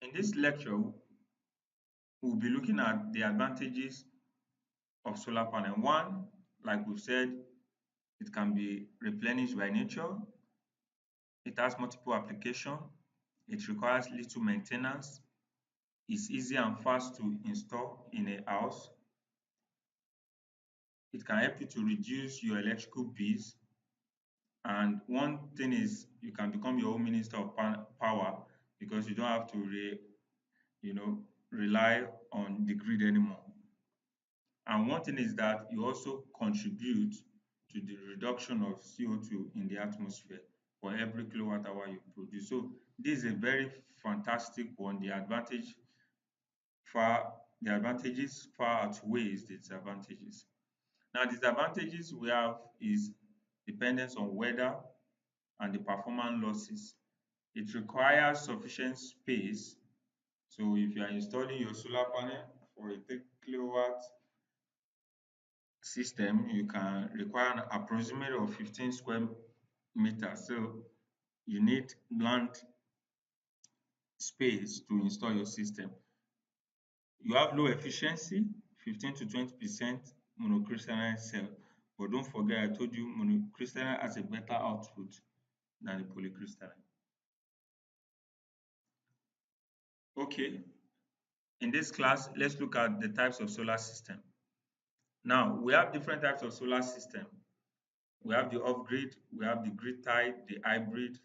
In this lecture, we'll be looking at the advantages of solar panel. One, like we've said, it can be replenished by nature. It has multiple application. It requires little maintenance. It's easy and fast to install in a house. It can help you to reduce your electrical bills. And one thing is you can become your own minister of power because you don't have to rely on the grid anymore. And one thing is that you also contribute to the reduction of CO2 in the atmosphere for every kilowatt hour you produce. So this is a very fantastic one. The advantages far outweighs the disadvantages. Now, disadvantages we have is dependence on weather and the performance losses. It requires sufficient space. So if you are installing your solar panel for a 3 kilowatt system, you can require an approximate of 15 square meters. So you need land space to install your system. You have low efficiency, 15 to 20% monocrystalline cell. But don't forget, I told you monocrystalline has a better output than the polycrystalline. Okay, in this class, let's look at the types of solar system. Now, we have different types of solar system. We have the off-grid, we have the grid-tied, the hybrid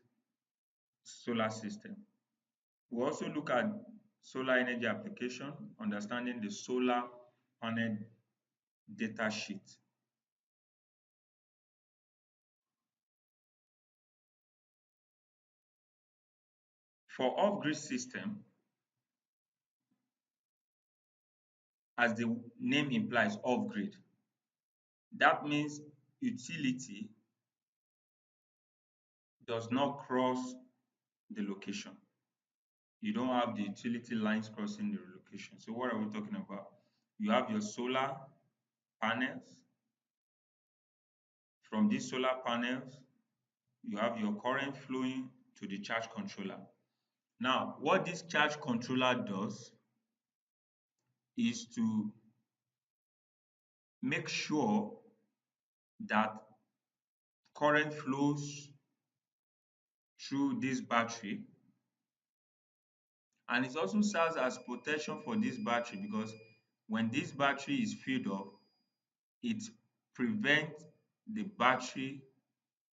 solar system. We also look at solar energy application, understanding the solar panel data sheet. For off-grid system, as the name implies, off-grid, that means utility does not cross the location. You don't have the utility lines crossing the location. So what are we talking about? You have your solar panels. From these solar panels, you have your current flowing to the charge controller. Now, what this charge controller does is to make sure that current flows through this battery, and it also serves as protection for this battery because when this battery is filled up, it prevents the battery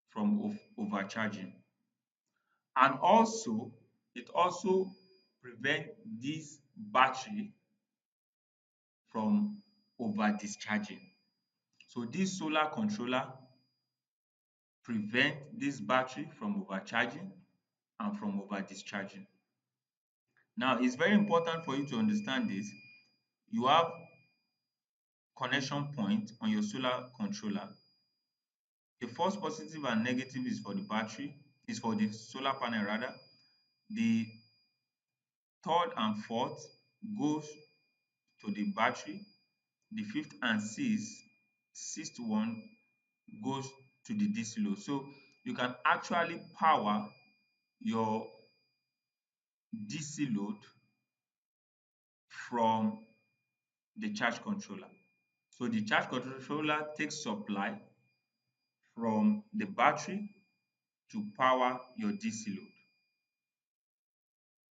from overcharging. And also, it also prevents this battery from over discharging. So this solar controller prevent this battery from overcharging and from over discharging. Now, it's very important for you to understand this. You have connection point on your solar controller. The first positive and negative is for the battery, is for the solar panel rather. The third and fourth goes to the battery. The fifth and sixth one goes to the DC load. So you can actually power your DC load from the charge controller. So the charge controller takes supply from the battery to power your DC load.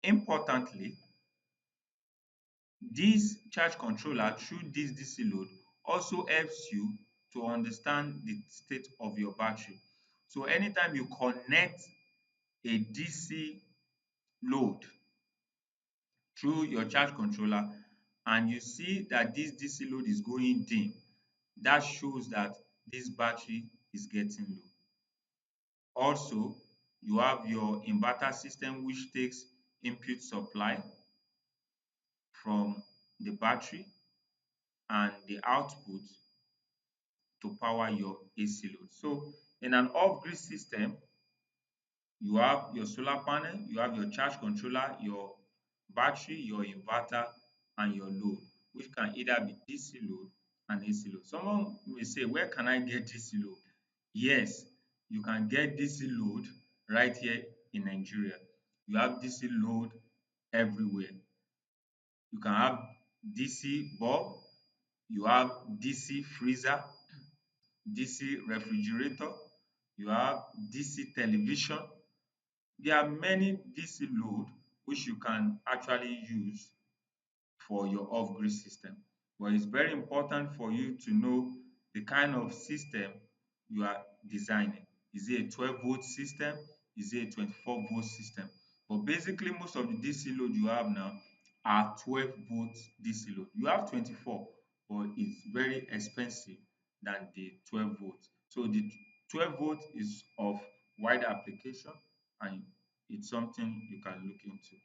Importantly, this charge controller through this DC load also helps you to understand the state of your battery. So anytime you connect a DC load through your charge controller and you see that this DC load is going dim, that shows that this battery is getting low. Also, you have your inverter system which takes input supply from the battery and the output to power your AC load. So in an off-grid system, you have your solar panel, you have your charge controller, your battery, your inverter, and your load, which can either be DC load and AC load. Someone may say, where can I get DC load? Yes, you can get DC load right here in Nigeria. You have DC load everywhere. You can have DC bulb, you have DC freezer, DC refrigerator, you have DC television. There are many DC load which you can actually use for your off-grid system. But it's very important for you to know the kind of system you are designing. Is it a 12-volt system? Is it a 24-volt system? But basically, most of the DC load you have now are 12-volt DC load. You have 24, but it's very expensive than the 12-volt. So the 12-volt is of wider application and it's something you can look into.